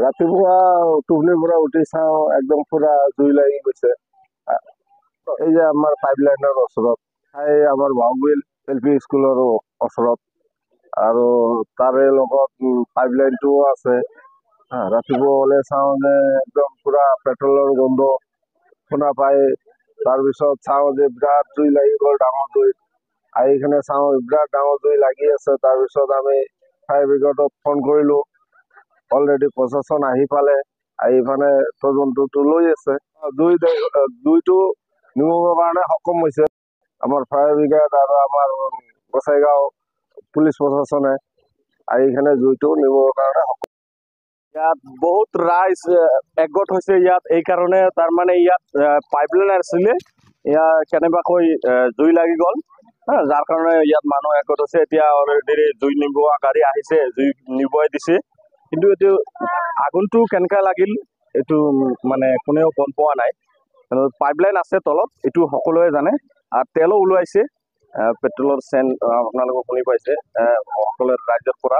ৰাতিপুৱা টোপনিৰ পৰা উঠি চাওঁ একদম পুৰা জুই লাগি গৈছে। এই যে আমাৰ পাইপ লাইনৰ ওচৰত, এই আমাৰ বাহুবিল LP স্কুলৰ ওচৰত, আৰু তাৰে লগত পাইপ লাইনটোও আছে। ৰাতিপুৱা ওলাই চাওঁ যে একদম পুৰা পেট্ৰলৰ গোন্ধ শুনা পাই। তাৰপিছত চাওঁ যে বিৰাট জুই লাগি গ'ল, ডাঙৰ জুই। আহি কিনে চাওঁ বিৰাট ডাঙৰ জুই লাগি আছে। তাৰপিছত আমি ফায়াৰ ব্ৰিগেডত ফোন কৰিলো। অলৰেডি প্ৰশাসন আহি পালে, আহি মানে তদন্তটো লৈ আছে। জুইটো নিমুবৰ কাৰণে সক্ষম হৈছে আমাৰ ফায়াৰ ব্ৰিগেড আৰু আমাৰ গোসাইগাঁও পুলিচ প্ৰশাসনে আহি কিনে জুইটো নিমুবৰ কাৰণে সক্ষম। ইয়াত বহুত ৰাইজ একগোট হৈছে ইয়াত, এই কাৰণে তাৰমানে ইয়াত পাইপলাইন আছিলে, ইয়াত কেনেবাকৈ জুই লাগি গ'ল, যাৰ কাৰণে ইয়াত মানুহ একগোট হৈছে। এতিয়া অলৰেডি জুই নিবোৱা গাড়ী আহিছে, জুই নিবুৱাই দিছে। কিন্তু এইটো আগুনটো কেনেকৈ লাগিল এইটো মানে কোনেও গম পোৱা নাই। পাইপলাইন আছে তলত, এইটো সকলোৱে জানে। আৰু তেলো ওলাইছে, পেট্ৰলৰ চেণ্ট আপোনালোকে শুনি পাইছে সকলোৱে ৰাজ্যৰ পৰা।